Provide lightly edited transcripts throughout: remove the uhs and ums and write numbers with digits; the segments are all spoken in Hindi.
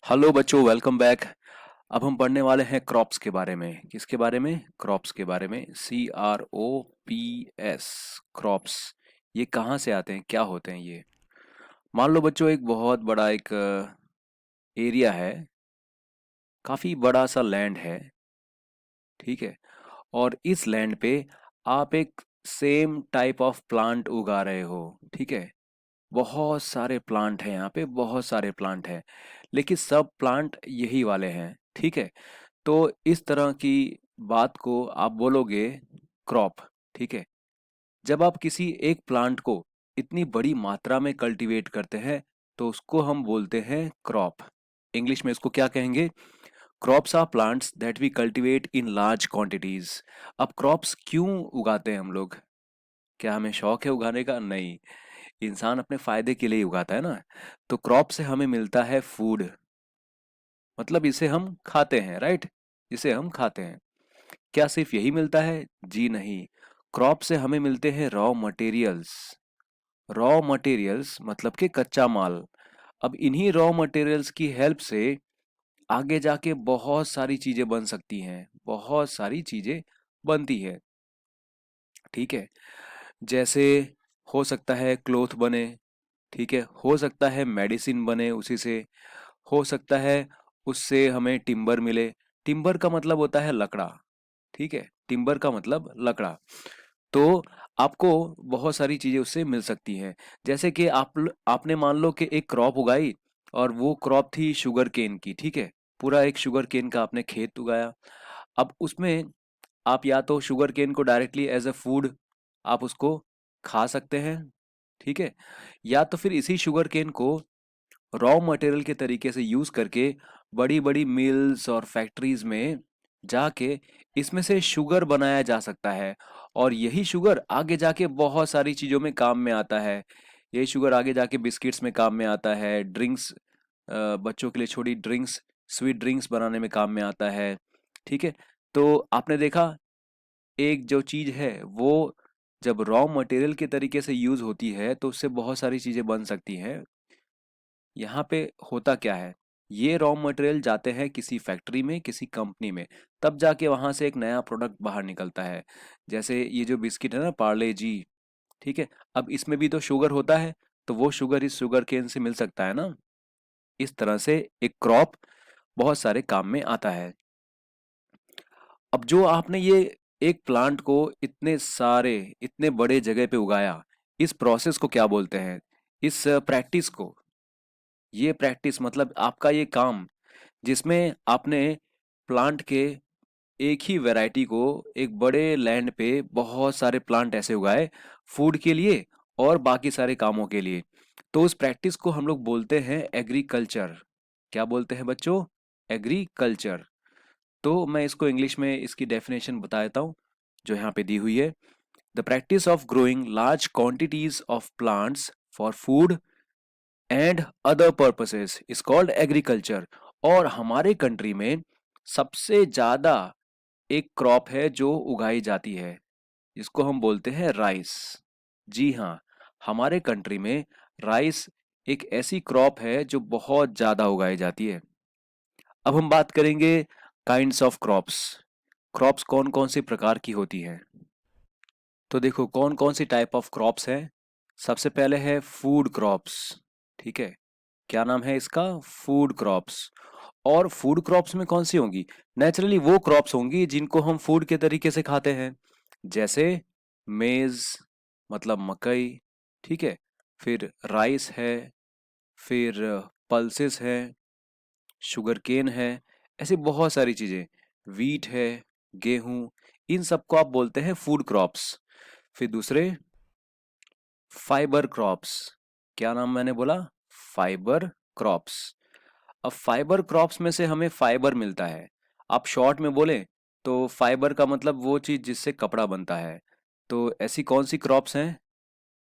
हेलो बच्चों, वेलकम बैक। अब हम पढ़ने वाले हैं क्रॉप्स के बारे में। किसके बारे में? क्रॉप्स के बारे में। CROPS, crops. ये कहाँ से आते हैं, क्या होते हैं ये? मान लो बच्चों, एक बहुत बड़ा एक एरिया है, काफ़ी बड़ा सा लैंड है, ठीक है। और इस लैंड पे आप एक सेम टाइप ऑफ प्लांट उगा रहे हो, ठीक है। बहुत सारे प्लांट हैं यहाँ पे, बहुत सारे प्लांट हैं, लेकिन सब प्लांट यही वाले हैं, ठीक है। तो इस तरह की बात को आप बोलोगे क्रॉप, ठीक है। जब आप किसी एक प्लांट को इतनी बड़ी मात्रा में कल्टीवेट करते हैं तो उसको हम बोलते हैं क्रॉप। इंग्लिश में इसको क्या कहेंगे? Crops are plants that we cultivate in large quantities. अब क्रॉप्स क्यों उगाते हैं हम लोग? क्या हमें शौक है उगाने का? नहीं, इंसान अपने फायदे के लिए ही उगाता है ना। तो क्रॉप से हमें मिलता है फूड, मतलब इसे हम खाते हैं, राइट। इसे हम खाते हैं। क्या सिर्फ यही मिलता है? जी नहीं। क्रॉप से हमें मिलते हैं रॉ मटेरियल्स। रॉ मटेरियल्स मतलब कि कच्चा माल। अब इन्हीं रॉ मटेरियल्स की हेल्प से आगे जाके बहुत सारी चीजें बन सकती हैं, बहुत सारी चीजें बनती है, ठीक है। जैसे हो सकता है क्लोथ बने, ठीक है। हो सकता है मेडिसिन बने उसी से। हो सकता है उससे हमें टिम्बर मिले। टिम्बर का मतलब होता है लकड़ा, ठीक है। टिम्बर का मतलब लकड़ा। तो आपको बहुत सारी चीजें उससे मिल सकती हैं। जैसे कि आपने मान लो कि एक क्रॉप उगाई, और वो क्रॉप थी शुगर केन की, ठीक है। पूरा एक शुगर केन का आपने खेत उगाया। अब उसमें आप या तो शुगर केन को डायरेक्टली एज अ फूड आप उसको खा सकते हैं, ठीक है। या तो फिर इसी शुगर केन को रॉ मटेरियल के तरीके से यूज करके बड़ी बड़ी मिल्स और फैक्ट्रीज में जाके इसमें से शुगर बनाया जा सकता है। और यही शुगर आगे जाके बहुत सारी चीजों में काम में आता है। यही शुगर आगे जाके बिस्किट्स में काम में आता है, ड्रिंक्स, बच्चों के लिए छोटी ड्रिंक्स, स्वीट ड्रिंक्स बनाने में काम में आता है, ठीक है। तो आपने देखा, एक जो चीज है वो जब रॉ मटेरियल के तरीके से यूज होती है तो उससे बहुत सारी चीजें बन सकती हैं। यहाँ पे होता क्या है, ये रॉ मटेरियल जाते हैं किसी फैक्ट्री में, किसी कंपनी में, तब जाके वहां से एक नया प्रोडक्ट बाहर निकलता है। जैसे ये जो बिस्किट है ना, पार्ले जी, ठीक है। अब इसमें भी तो शुगर होता है, तो वो शुगर इस शुगर केन से मिल सकता है ना। इस तरह से एक क्रॉप बहुत सारे काम में आता है। अब जो आपने ये एक प्लांट को इतने सारे, इतने बड़े जगह पे उगाया, इस प्रोसेस को क्या बोलते हैं? इस प्रैक्टिस को, ये प्रैक्टिस मतलब आपका ये काम, जिसमें आपने प्लांट के एक ही वैरायटी को एक बड़े लैंड पे बहुत सारे प्लांट ऐसे उगाए, फूड के लिए और बाकी सारे कामों के लिए। तो उस प्रैक्टिस को हम लोग बोलते हैं एग्रीकल्चर। क्या बोलते हैं बच्चों? एग्रीकल्चर। तो मैं इसको इंग्लिश में इसकी डेफिनेशन बता देता हूँ, जो यहाँ पे दी हुई है। The practice of growing large quantities of plants for food and other purposes is called agriculture. और हमारे कंट्री में सबसे ज्यादा एक क्रॉप है जो उगाई जाती है, जिसको हम बोलते हैं राइस। जी हाँ, हमारे कंट्री में राइस एक ऐसी क्रॉप है जो बहुत ज्यादा उगाई जाती है। अब हम बात करेंगे काइंड्स ऑफ क्रॉप्स। क्रॉप्स कौन कौन सी प्रकार की होती हैं? तो देखो कौन कौन सी टाइप ऑफ क्रॉप्स हैं। सबसे पहले है फूड क्रॉप्स, ठीक है। क्या नाम है इसका? Food crops. और फूड क्रॉप्स में कौन सी होंगी? नेचुरली वो क्रॉप्स होंगी जिनको हम फूड के तरीके से खाते हैं। जैसे मेज, मतलब मकई, ठीक है। फिर राइस है, फिर पल्सेस है, शुगर केन है, ऐसी बहुत सारी चीजें, वीट है, गेहूं, इन सबको आप बोलते हैं फूड क्रॉप्स। फिर दूसरे फाइबर क्रॉप्स। क्या नाम मैंने बोला? Fibre crops. अब फाइबर क्रॉप्स में से हमें फाइबर मिलता है। आप शॉर्ट में बोलें तो फाइबर का मतलब वो चीज जिससे कपड़ा बनता है। तो ऐसी कौन सी क्रॉप्स हैं?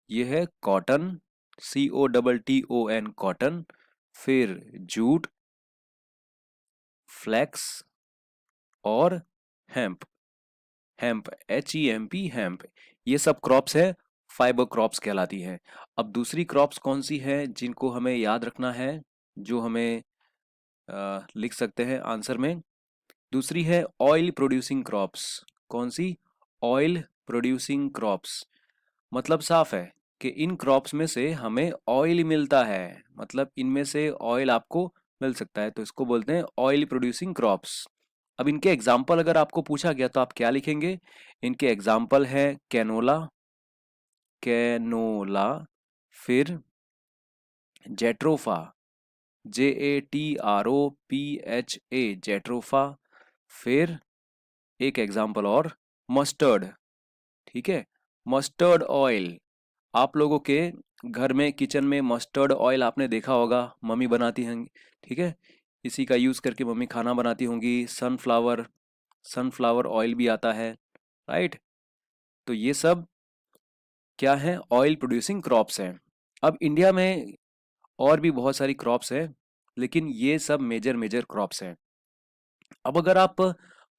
ये है कॉटन, COTTON, कॉटन। फिर जूट, फ्लैक्स, और हेम्प, HEMP, हेम्प। ये सब क्रॉप्स है, फाइबर क्रॉप्स कहलाती हैं। अब दूसरी क्रॉप्स कौन सी हैं जिनको हमें याद रखना है, जो हमें लिख सकते हैं आंसर में। दूसरी है ऑयल प्रोड्यूसिंग क्रॉप्स। कौन सी? Oil producing crops. मतलब साफ है कि इन क्रॉप्स में से हमें ऑयल मिलता है, मतलब इनमें से ऑयल आपको मिल सकता है, तो इसको बोलते हैं ऑयल प्रोड्यूसिंग क्रॉप्स। अब इनके एग्जाम्पल अगर आपको पूछा गया तो आप क्या लिखेंगे? इनके एग्जाम्पल है कैनोला, कैनोला, फिर जेट्रोफा, JATROPHA, जेट्रोफा, फिर एक एग्जाम्पल और मस्टर्ड। ठीक है, मस्टर्ड ऑयल। आप लोगों के घर में किचन में मस्टर्ड ऑयल आपने देखा होगा, मम्मी बनाती हैं। ठीक है, इसी का यूज़ करके मम्मी खाना बनाती होंगी। सनफ्लावर, सनफ्लावर ऑयल भी आता है, राइट? तो ये सब क्या है? ऑयल प्रोड्यूसिंग क्रॉप्स हैं। अब इंडिया में और भी बहुत सारी क्रॉप्स हैं, लेकिन ये सब मेजर मेजर क्रॉप्स हैं। अब अगर आप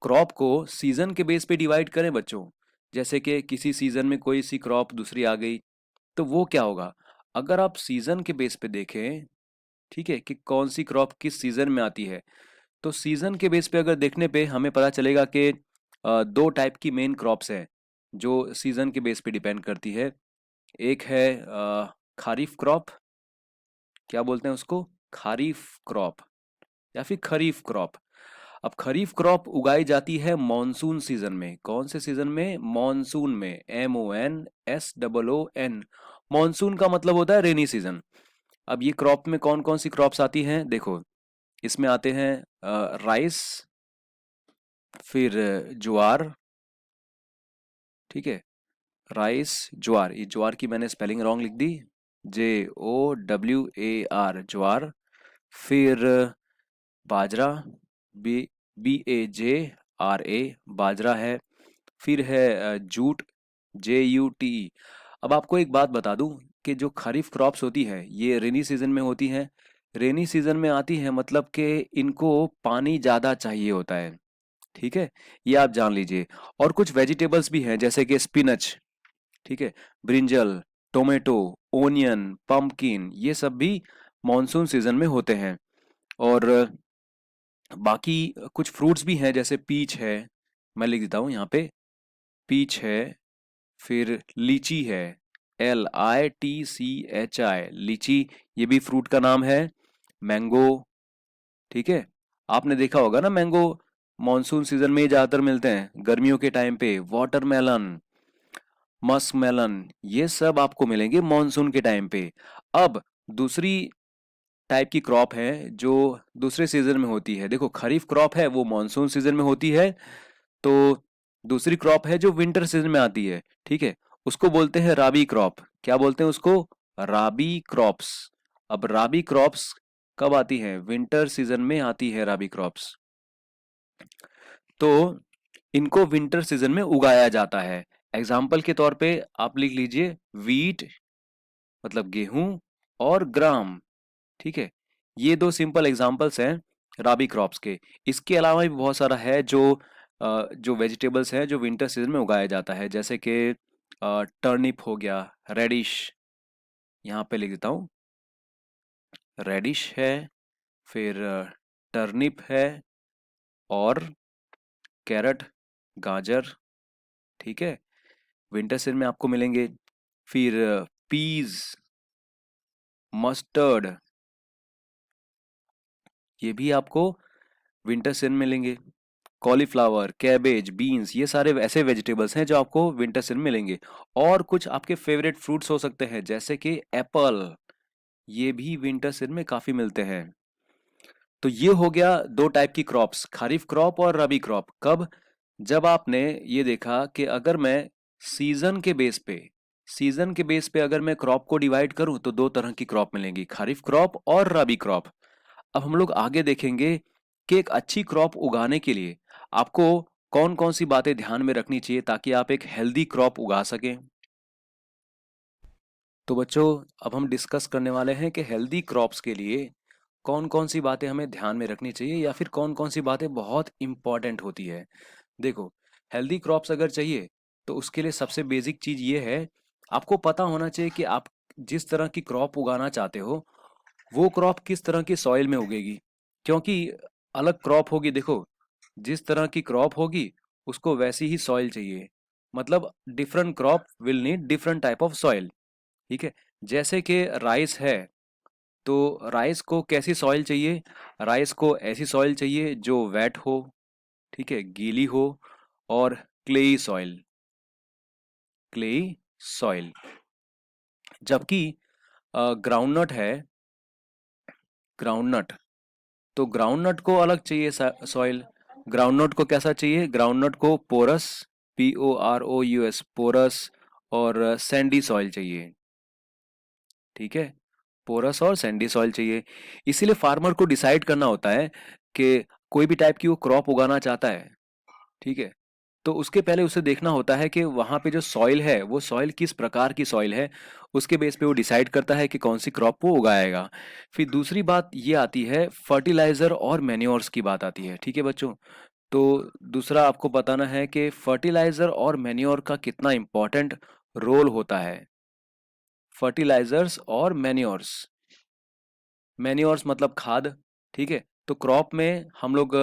क्रॉप को सीजन के बेस पे डिवाइड करें बच्चों, जैसे कि किसी सीजन में कोई सी क्रॉप दूसरी आ गई, तो वो क्या होगा? अगर आप सीजन के बेस पे देखें, ठीक है, कि कौन सी क्रॉप किस सीजन में आती है, तो सीजन के बेस पे अगर देखने पे हमें पता चलेगा कि दो टाइप की मेन क्रॉप्स हैं जो सीजन के बेस पे डिपेंड करती है। एक है खारिफ क्रॉप, क्या बोलते हैं उसको? खारिफ क्रॉप या फिर खरीफ क्रॉप। अब खरीफ क्रॉप उगाई जाती है मॉनसून सीजन में। कौन से सीजन में? मॉनसून में, MONSOON। मॉनसून का मतलब होता है रेनी सीजन। अब ये क्रॉप में कौन कौन सी क्रॉप्स आती हैं देखो, इसमें आते हैं राइस, फिर ज्वार। ठीक है, राइस, ज्वार। ये ज्वार की मैंने स्पेलिंग रॉन्ग लिख दी, JOWAR, ज्वार। फिर बाजरा, BAJRA, बाजरा है। फिर है जूट, JUTE। अब आपको एक बात बता दूं कि जो खरीफ क्रॉप्स होती है ये रेनी सीजन में होती हैं। रेनी सीजन में आती है मतलब कि इनको पानी ज़्यादा चाहिए होता है। ठीक है, ये आप जान लीजिए। और कुछ वेजिटेबल्स भी हैं जैसे कि स्पिनच, ठीक है, ब्रिंजल, टोमेटो, ओनियन, पंपकिन, ये सब भी मॉनसून सीजन में होते हैं। और बाकी कुछ फ्रूट्स भी हैं जैसे पीच है, मैं लिख देता हूँ यहाँ पे, पीच है। फिर लीची है, LITCHI, लीची, ये भी फ्रूट का नाम है। मैंगो, ठीक है, आपने देखा होगा ना मैंगो मॉनसून सीजन में ही ज़्यादातर मिलते हैं, गर्मियों के टाइम पे। वाटरमेलन, मस्क मेलन, ये सब आपको मिलेंगे मॉनसून के टाइम पे। अब दूसरी टाइप की क्रॉप है जो दूसरे सीजन में होती है। देखो, खरीफ क्रॉप है वो मॉनसून सीजन में होती है, तो दूसरी क्रॉप है जो विंटर सीजन में आती है, ठीक है, उसको बोलते हैं राबी क्रॉप। क्या बोलते हैं उसको? राबी क्रॉप्स। अब राबी क्रॉप्स कब आती हैं? विंटर सीजन में आती है राबी क्रॉप्स। तो इनको विंटर सीजन में उगाया जाता है। एग्जाम्पल के तौर पे आप लिख लीजिए वीट, मतलब गेहूं, और ग्राम। ठीक है, ये दो सिंपल एग्जाम्पल्स हैं राबी क्रॉप्स के। इसके अलावा भी बहुत सारा है जो वेजिटेबल्स हैं जो विंटर सीजन में उगाया जाता है, जैसे कि टर्निप हो गया, रेडिश, यहाँ पे लिख देता हूँ, रेडिश है, फिर टर्निप है, और कैरट, गाजर। ठीक है, विंटर सीजन में आपको मिलेंगे। फिर पीज, मस्टर्ड, ये भी आपको विंटर सीजन में मिलेंगे। कॉलीफ्लावर, कैबेज, बीन्स, ये सारे ऐसे वेजिटेबल्स हैं जो आपको विंटर सीजन में मिलेंगे। और कुछ आपके फेवरेट फ्रूट्स हो सकते हैं जैसे कि एप्पल, ये भी विंटर सीजन में काफी मिलते हैं। तो ये हो गया दो टाइप की क्रॉप्स, खरीफ क्रॉप और रबी क्रॉप। कब? जब आपने ये देखा कि अगर मैं सीजन के बेस पे सीजन के बेस पे अगर मैं क्रॉप को डिवाइड करूं तो दो तरह की क्रॉप मिलेंगी, खरीफ क्रॉप और रबी क्रॉप। अब हम लोग आगे देखेंगे कि एक अच्छी क्रॉप उगाने के लिए आपको कौन कौन सी बातें ध्यान में रखनी चाहिए ताकि आप एक हेल्दी क्रॉप उगा सकें। तो बच्चों, अब हम डिस्कस करने वाले हैं कि हेल्दी क्रॉप्स के लिए कौन कौन सी बातें हमें ध्यान में रखनी चाहिए या फिर कौन कौन सी बातें बहुत इंपॉर्टेंट होती है। देखो, हेल्दी क्रॉप्स अगर चाहिए तो उसके लिए सबसे बेसिक चीज़ ये है, आपको पता होना चाहिए कि आप जिस तरह की क्रॉप उगाना चाहते हो वो क्रॉप किस तरह की सॉइल में उगेगी। क्योंकि अलग क्रॉप होगी, देखो जिस तरह की क्रॉप होगी उसको वैसी ही सॉइल चाहिए। मतलब different crop will need different type of soil. ठीक है। जैसे कि राइस है, तो राइस को कैसी सॉइल चाहिए? राइस को ऐसी सॉइल चाहिए जो वेट हो, ठीक है, गीली हो, और क्लेई सॉइल, क्लेई सॉइल। जबकि ग्राउंडनट है, ग्राउंडनट, तो ग्राउंडनट को अलग चाहिए सॉइल। ग्राउंडनट को कैसा चाहिए? ग्राउंडनट को पोरस, POROUS, पोरस और सैंडी सॉइल चाहिए। ठीक है, पोरस और सैंडी सॉइल चाहिए। इसीलिए फार्मर को डिसाइड करना होता है कि कोई भी टाइप की वो क्रॉप उगाना चाहता है, ठीक है, तो उसके पहले उसे देखना होता है कि वहाँ पे जो सॉइल है वो सॉइल किस प्रकार की सॉइल है। उसके बेस पे वो डिसाइड करता है कि कौन सी क्रॉप वो उगाएगा। फिर दूसरी बात ये आती है, फर्टिलाइजर और मैन्योर्स की बात आती है। ठीक है बच्चों, तो दूसरा आपको बताना है कि फर्टिलाइजर और मैन्योर का कितना इम्पोर्टेंट रोल होता है। फर्टिलाइजर्स और मैन्योर्स, मैन्योर्स मतलब खाद, ठीक है, तो क्रॉप में हम लोग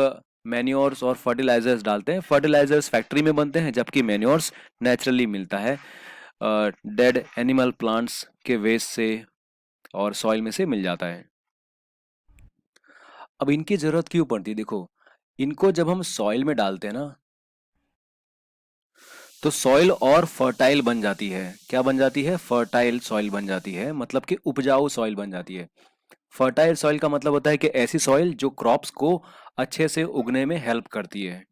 मैन्योर्स और फर्टिलाइजर्स डालते हैं। फर्टिलाइजर्स फैक्ट्री में बनते हैं, जबकि मैन्योर्स नेचुरली मिलता है डेड एनिमल प्लांट्स के वेस्ट से और सॉइल में से मिल जाता है। अब इनकी जरूरत क्यों पड़ती है? देखो, इनको जब हम सॉइल में डालते हैं ना, तो सॉइल और फर्टाइल बन जाती है। क्या बन जाती है? फर्टाइल सॉइल बन जाती है, मतलब कि उपजाऊ सॉइल बन जाती है। फर्टाइल सॉइल का मतलब होता है कि ऐसी सॉइल जो क्रॉप्स को अच्छे से उगने में हेल्प करती है।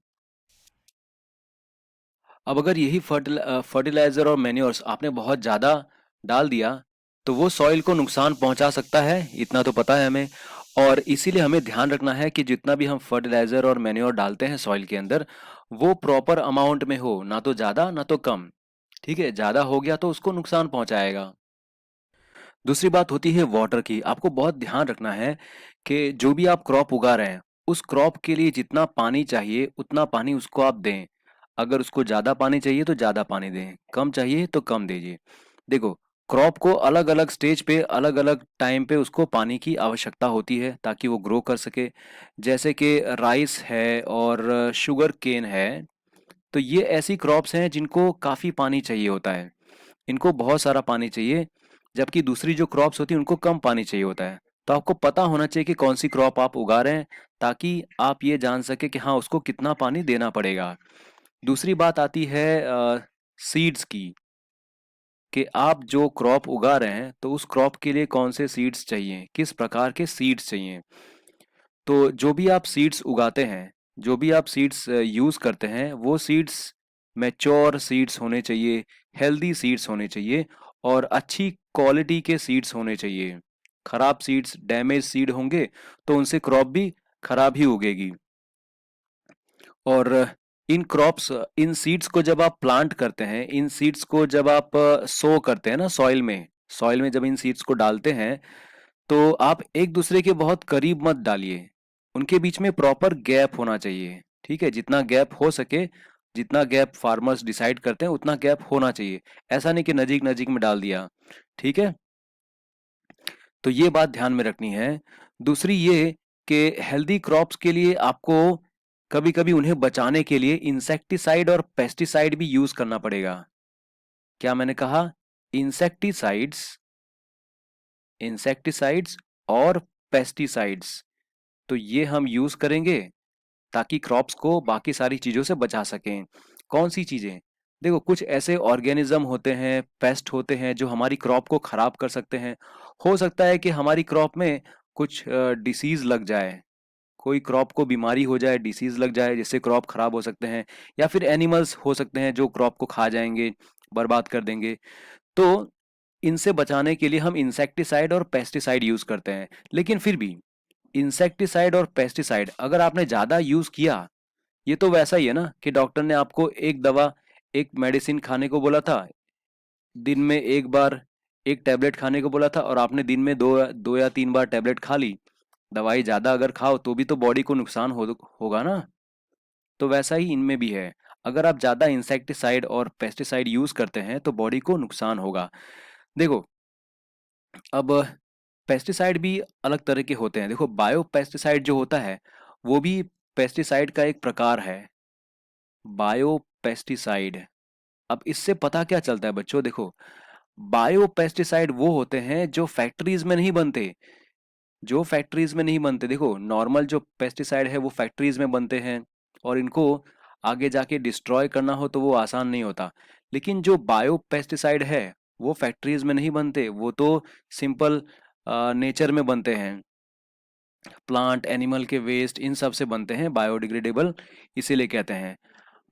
अब अगर यही फर्टिलाइजर और मैन्योर्स आपने बहुत ज़्यादा डाल दिया, तो वो सॉइल को नुकसान पहुंचा सकता है, इतना तो पता है हमें। और इसीलिए हमें ध्यान रखना है कि जितना भी हम फर्टिलाइजर और मैन्योर डालते हैं सॉइल के अंदर, वो प्रॉपर अमाउंट में हो, ना तो ज़्यादा ना तो कम। ठीक है, ज़्यादा हो गया तो उसको नुकसान पहुंचाएगा। दूसरी बात होती है वाटर की। आपको बहुत ध्यान रखना है कि जो भी आप क्रॉप उगा रहे हैं, उस क्रॉप के लिए जितना पानी चाहिए उतना पानी उसको आप दें। अगर उसको ज़्यादा पानी चाहिए तो ज़्यादा पानी दें, कम चाहिए तो कम दीजिए। देखो, क्रॉप को अलग अलग स्टेज पे अलग अलग टाइम पे उसको पानी की आवश्यकता होती है ताकि वो ग्रो कर सके। जैसे कि राइस है और शुगर केन है, तो ये ऐसी क्रॉप्स हैं जिनको काफ़ी पानी चाहिए होता है, इनको बहुत सारा पानी चाहिए। जबकि दूसरी जो क्रॉप्स होती हैं उनको कम पानी चाहिए होता है। तो आपको पता होना चाहिए कि कौन सी क्रॉप आप उगा रहे हैं, ताकि आप ये जान सके कि हाँ उसको कितना पानी देना पड़ेगा। दूसरी बात आती है सीड्स की, कि आप जो क्रॉप उगा रहे हैं तो उस क्रॉप के लिए कौन से सीड्स चाहिए, किस प्रकार के सीड्स चाहिए। तो जो भी आप सीड्स उगाते हैं, जो भी आप सीड्स यूज़ करते हैं, वो सीड्स मैच्योर सीड्स होने चाहिए, हेल्दी सीड्स होने चाहिए, और अच्छी क्वालिटी के सीड्स होने चाहिए। खराब सीड्स, डैमेज सीड होंगे तो उनसे क्रॉप भी खराब ही उगेगी। और इन क्रॉप्स, इन सीड्स को जब आप प्लांट करते हैं, इन सीड्स को जब आप सो करते हैं ना सॉइल में, सॉइल में जब इन सीड्स को डालते हैं, तो आप एक दूसरे के बहुत करीब मत डालिए। उनके बीच में प्रॉपर गैप होना चाहिए। ठीक है, जितना गैप हो सके, जितना गैप फार्मर्स डिसाइड करते हैं उतना गैप होना चाहिए। ऐसा नहीं कि नजीक नजीक में डाल दिया। ठीक है, तो ये बात ध्यान में रखनी है। दूसरी ये कि हेल्दी क्रॉप्स के लिए आपको कभी कभी उन्हें बचाने के लिए इंसेक्टिसाइड और पेस्टिसाइड भी यूज करना पड़ेगा। क्या मैंने कहा? इंसेक्टिसाइड्स, इंसेक्टिसाइड्स और पेस्टिसाइड्स, तो ये हम यूज करेंगे ताकि क्रॉप्स को बाकी सारी चीजों से बचा सकें। कौन सी चीजें? देखो, कुछ ऐसे ऑर्गेनिज्म होते हैं, पेस्ट होते हैं जो हमारी क्रॉप को खराब कर सकते हैं। हो सकता है कि हमारी क्रॉप में कुछ डिसीज लग जाए, कोई क्रॉप को बीमारी हो जाए, डिसीज लग जाए, जिससे क्रॉप खराब हो सकते हैं। या फिर एनिमल्स हो सकते हैं जो क्रॉप को खा जाएंगे, बर्बाद कर देंगे। तो इनसे बचाने के लिए हम इंसेक्टिसाइड और पेस्टिसाइड यूज करते हैं। लेकिन फिर भी इंसेक्टिसाइड और पेस्टिसाइड अगर आपने ज़्यादा यूज़ किया, ये तो वैसा ही है ना कि डॉक्टर ने आपको एक दवा, एक मेडिसिन खाने को बोला था, दिन में एक बार एक टैबलेट खाने को बोला था, और आपने दिन में दो दो या तीन बार टैबलेट खा ली। दवाई ज़्यादा अगर खाओ तो भी तो बॉडी को नुकसान होगा ना। तो वैसा ही इनमें भी है, अगर आप ज़्यादा इंसेक्टिसाइड और पेस्टिसाइड यूज़ करते हैं तो बॉडी को नुकसान होगा। देखो, अब पेस्टिसाइड भी अलग तरह के होते हैं। देखो, बायो पेस्टिसाइड जो होता है वो भी पेस्टिसाइड का एक प्रकार है, बायो पेस्टिसाइड। अब इससे पता क्या चलता है बच्चों, देखो, बायो पेस्टिसाइड वो होते हैं जो फैक्ट्रीज में नहीं बनते, जो फैक्ट्रीज में नहीं बनते। देखो, नॉर्मल जो पेस्टिसाइड है वो फैक्ट्रीज में बनते हैं और इनको आगे जाके डिस्ट्रॉय करना हो तो वो आसान नहीं होता। लेकिन जो बायो पेस्टिसाइड है वो फैक्ट्रीज में नहीं बनते, वो तो सिंपल नेचर में बनते हैं, प्लांट एनिमल के वेस्ट इन सब से बनते हैं, बायोडिग्रेडेबल इसीलिए कहते हैं।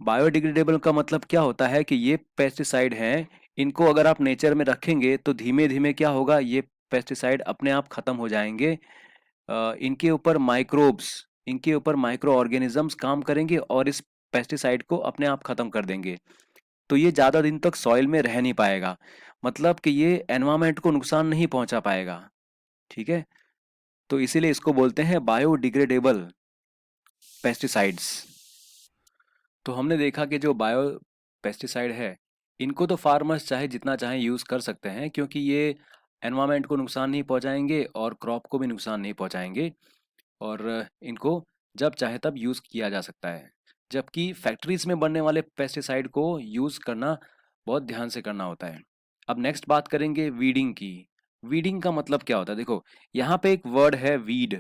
बायोडिग्रेडेबल का मतलब क्या होता है कि ये पेस्टिसाइड हैं, इनको अगर आप नेचर में रखेंगे तो धीमे धीमे क्या होगा, ये पेस्टिसाइड अपने आप खत्म हो जाएंगे। इनके ऊपर माइक्रोब्स, इनके ऊपर माइक्रो ऑर्गेनिजम्स काम करेंगे और इस पेस्टिसाइड को अपने आप खत्म कर देंगे। तो ये ज़्यादा दिन तक सॉइल में रह नहीं पाएगा, मतलब कि ये एनवायरनमेंट को नुकसान नहीं पहुंचा पाएगा। ठीक है, तो इसीलिए इसको बोलते हैं बायोडिग्रेडेबल पेस्टिसाइड्स। तो हमने देखा कि जो बायो पेस्टिसाइड है इनको तो फार्मर्स चाहे जितना चाहे यूज़ कर सकते हैं, क्योंकि ये एनवायरनमेंट को नुकसान नहीं पहुंचाएंगे और क्रॉप को भी नुकसान नहीं पहुंचाएंगे, और इनको जब चाहे तब यूज़ किया जा सकता है। जबकि फैक्ट्रीज में बनने वाले पेस्टिसाइड को यूज़ करना बहुत ध्यान से करना होता है। अब नेक्स्ट बात करेंगे वीडिंग की। वीडिंग का मतलब क्या होता है, देखो यहाँ पे एक वर्ड है वीड,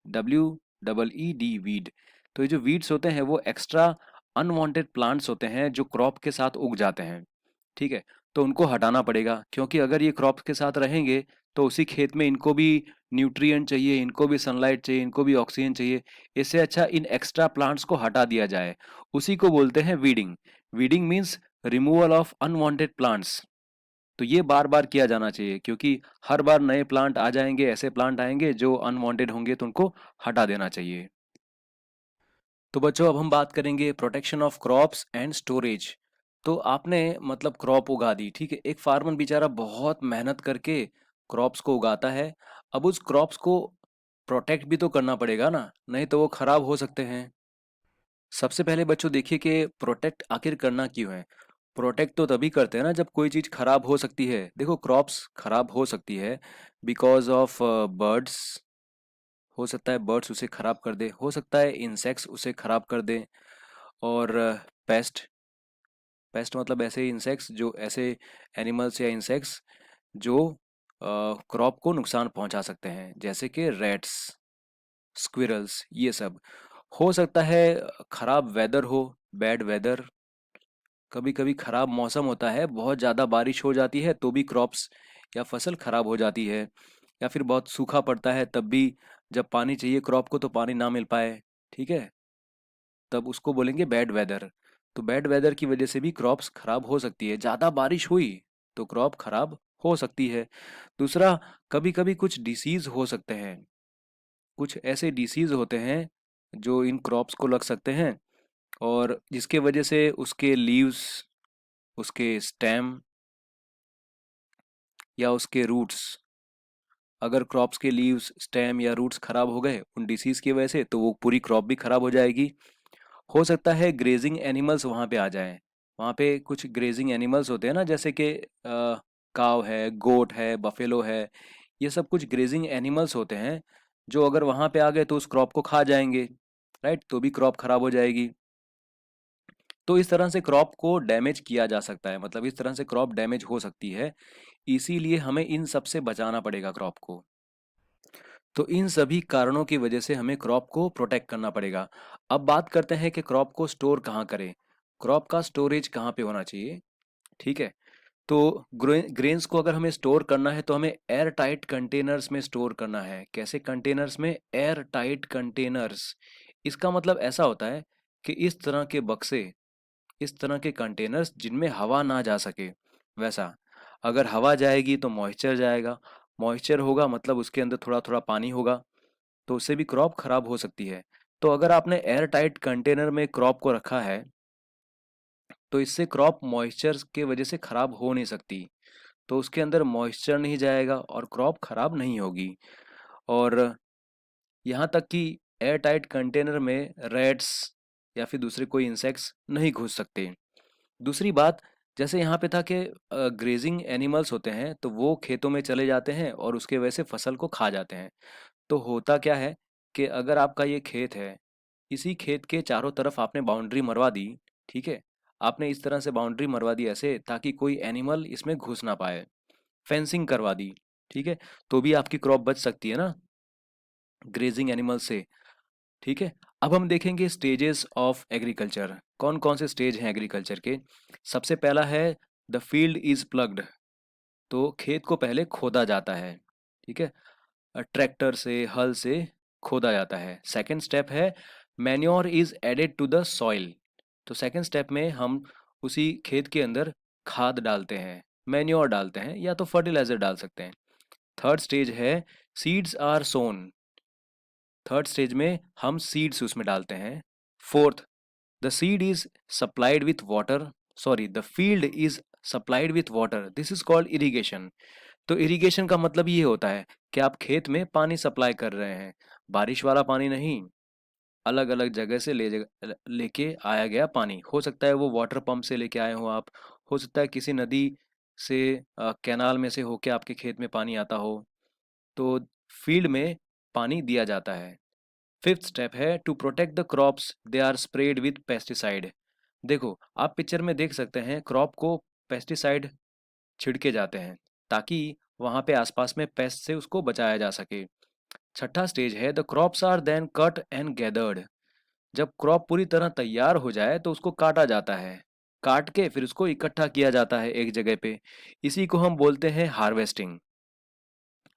WEED, वीड। तो ये जो वीड्स होते हैं वो एक्स्ट्रा अनवांटेड प्लांट्स होते हैं जो क्रॉप के साथ उग जाते हैं। ठीक है, तो उनको हटाना पड़ेगा, क्योंकि अगर ये क्रॉप के साथ रहेंगे तो उसी खेत में इनको भी न्यूट्रिएंट चाहिए, इनको भी सनलाइट चाहिए, इनको भी ऑक्सीजन चाहिए। इससे अच्छा इन एक्स्ट्रा प्लांट्स को हटा दिया जाए, उसी को बोलते हैं weeding. Weeding means removal of unwanted plants. तो ये बार बार किया जाना चाहिए, क्योंकि हर बार नए प्लांट आ जाएंगे, ऐसे प्लांट आएंगे जो अनवांटेड होंगे, तो उनको हटा देना चाहिए। तो बच्चों, अब हम बात करेंगे protection of crops and storage. तो आपने मतलब क्रॉप उगा दी, ठीक है, एक फार्मर बेचारा बहुत मेहनत करके क्रॉप्स को उगाता है। अब उस क्रॉप्स को प्रोटेक्ट भी तो करना पड़ेगा ना, नहीं तो वो खराब हो सकते हैं। सबसे पहले बच्चों देखिए कि प्रोटेक्ट आखिर करना क्यों है। प्रोटेक्ट तो तभी करते हैं ना जब कोई चीज़ खराब हो सकती है। देखो, क्रॉप्स खराब हो सकती है बिकॉज ऑफ बर्ड्स, हो सकता है बर्ड्स उसे खराब कर दे, हो सकता है इंसेक्ट्स उसे खराब कर दे, और पेस्ट, पेस्ट मतलब ऐसे इंसेक्ट्स जो, ऐसे एनिमल्स या इंसेक्ट्स जो क्रॉप को नुकसान पहुंचा सकते हैं, जैसे कि रैट्स, स्क्विरल्स, ये सब। हो सकता है खराब वेदर हो, बैड वेदर, कभी कभी खराब मौसम होता है, बहुत ज़्यादा बारिश हो जाती है तो भी क्रॉप्स या फसल खराब हो जाती है, या फिर बहुत सूखा पड़ता है तब भी, जब पानी चाहिए क्रॉप को तो पानी ना मिल पाए, ठीक है, तब उसको बोलेंगे बैड वेदर। तो बैड वेदर की वजह से भी क्रॉप्स खराब हो सकती है, ज़्यादा बारिश हुई तो क्रॉप खराब हो सकती है। दूसरा, कभी कभी कुछ डिसीज हो सकते हैं, कुछ ऐसे डिसीज होते हैं जो इन क्रॉप्स को लग सकते हैं, और जिसके वजह से उसके लीव्स, उसके स्टेम या उसके रूट्स, अगर क्रॉप्स के लीव्स, स्टेम या रूट्स खराब हो गए उन डिसीज की वजह से, तो वो पूरी क्रॉप भी खराब हो जाएगी। हो सकता है ग्रेजिंग एनिमल्स वहाँ पे आ जाएं। वहाँ पे कुछ ग्रेजिंग एनिमल्स होते हैं ना, जैसे कि काव है, गोट है, बफेलो है, ये सब कुछ ग्रेजिंग एनिमल्स होते हैं जो अगर वहाँ पे आ गए तो उस क्रॉप को खा जाएंगे, राइट, तो भी क्रॉप खराब हो जाएगी। तो इस तरह से क्रॉप को डैमेज किया जा सकता है, मतलब इस तरह से क्रॉप डैमेज हो सकती है, इसीलिए हमें इन सब से बचाना पड़ेगा क्रॉप को। तो इन सभी कारणों की वजह से हमें क्रॉप को प्रोटेक्ट करना पड़ेगा। अब बात करते हैं कि क्रॉप को स्टोर कहाँ करें, क्रॉप का स्टोरेज कहाँ पे होना चाहिए। ठीक है, तो ग्रेन्स को अगर हमें स्टोर करना है तो हमें एयर टाइट कंटेनर्स में स्टोर करना है। कैसे कंटेनर्स में? Air tight containers. इसका मतलब ऐसा होता है कि इस तरह के बक्से, इस तरह के कंटेनर्स जिनमें हवा ना जा सके, वैसा। अगर हवा जाएगी तो मॉइस्चर जाएगा, मॉइस्चर होगा मतलब उसके अंदर थोड़ा थोड़ा पानी होगा, तो उससे भी क्रॉप खराब हो सकती है। तो अगर आपने एयर टाइट कंटेनर में क्रॉप को रखा है तो इससे क्रॉप मॉइस्चर के वजह से खराब हो नहीं सकती, तो उसके अंदर मॉइस्चर नहीं जाएगा और क्रॉप खराब नहीं होगी। और यहाँ तक कि एयर टाइट कंटेनर में रैट्स या फिर दूसरे कोई इंसेक्ट्स नहीं घुस सकते। दूसरी बात, जैसे यहाँ पे था कि ग्रेजिंग एनिमल्स होते हैं तो वो खेतों में चले जाते हैं और उसके वजह से फसल को खा जाते हैं। तो होता क्या है कि अगर आपका ये खेत है, इसी खेत के चारों तरफ आपने बाउंड्री मरवा दी, ठीक है? आपने इस तरह से बाउंड्री मरवा दी ऐसे ताकि कोई एनिमल इसमें घुस ना पाए, फेंसिंग करवा दी, ठीक है? तो भी आपकी क्रॉप बच सकती है ना ग्रेजिंग एनिमल से, ठीक है? अब हम देखेंगे स्टेजेस ऑफ एग्रीकल्चर। कौन कौन से स्टेज हैं एग्रीकल्चर के? सबसे पहला है द फील्ड इज प्लग्ड, तो खेत को पहले खोदा जाता है, ठीक है? ट्रैक्टर से, हल से खोदा जाता है। सेकंड स्टेप है manure is added to the soil, तो सेकंड स्टेप में हम उसी खेत के अंदर खाद डालते हैं, मैन्योर डालते हैं या तो फर्टिलाइजर डाल सकते हैं। थर्ड स्टेज है seeds are sown, third stage में हम सीड्स उसमें डालते हैं। Fourth, the seed is supplied with water, sorry the field is supplied with water, this is called irrigation. तो इरिगेशन का मतलब ये होता है कि आप खेत में पानी सप्लाई कर रहे हैं, बारिश वाला पानी नहीं, अलग अलग जगह से लेके आया गया पानी। हो सकता है वो वाटर पंप से लेके आए हो आप, हो सकता है किसी नदी से, कैनाल में से होके आपके खेत में पानी आता हो। तो फील्ड में पानी दिया जाता है। फिफ्थ स्टेप है to protect the crops they are spread with pesticide. देखो आप पिक्चर में देख सकते हैं क्रॉप को पेस्टिसाइड छिड़के जाते हैं ताकि वहां पे आसपास में पेस्ट से उसको बचाया जा सके। छठा स्टेज है the crops are then cut and gathered. जब क्रॉप पूरी तरह तैयार हो जाए तो उसको काटा जाता है, काट के फिर उसको इकट्ठा किया जाता है एक जगह पे। इसी को हम बोलते हैं harvesting.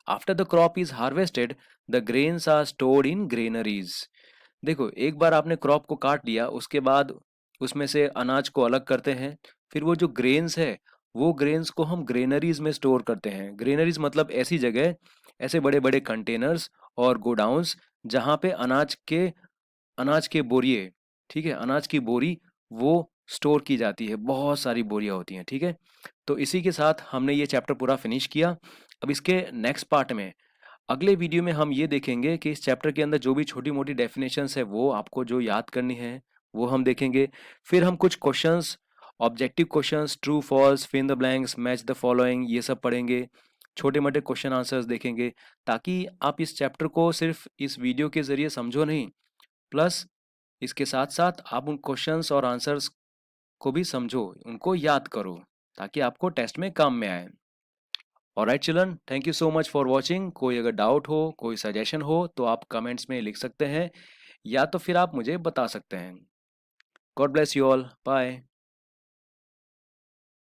After the crop is harvested the grains are stored in granaries. देखो एक बार आपने क्रॉप को काट लिया उसके बाद उसमें से अनाज को अलग करते हैं, फिर वो जो ग्रेन्स है वो ग्रेन्स को हम ग्रेनरीज में स्टोर करते हैं। ग्रेनरीज मतलब ऐसी जगह, ऐसे बड़े बड़े कंटेनर्स और गोडाउंस जहाँ पे अनाज के बोरिए, ठीक है, अनाज की बोरी वो स्टोर की जाती है, बहुत सारी बोरियां होती हैं, ठीक है। तो इसी के साथ हमने ये चैप्टर पूरा फिनिश किया। अब इसके नेक्स्ट पार्ट में, अगले वीडियो में हम ये देखेंगे कि इस चैप्टर के अंदर जो भी छोटी मोटी डेफिनेशंस है वो आपको जो याद करनी है वो हम देखेंगे। फिर हम कुछ questions, objective questions, true false, fill in the blanks, match the following, ये सब पढ़ेंगे। छोटे मोटे क्वेश्चन आंसर्स देखेंगे ताकि आप इस चैप्टर को सिर्फ इस वीडियो के जरिए समझो नहीं, प्लस इसके साथ साथ आप उन क्वेश्चंस और आंसर्स को भी समझो, उनको याद करो ताकि आपको टेस्ट में काम में आए। Alright children, thank you so much for watching. कोई अगर डाउट हो, कोई सजेशन हो तो आप कमेंट्स में लिख सकते हैं या तो फिर आप मुझे बता सकते हैं। God bless you all, bye.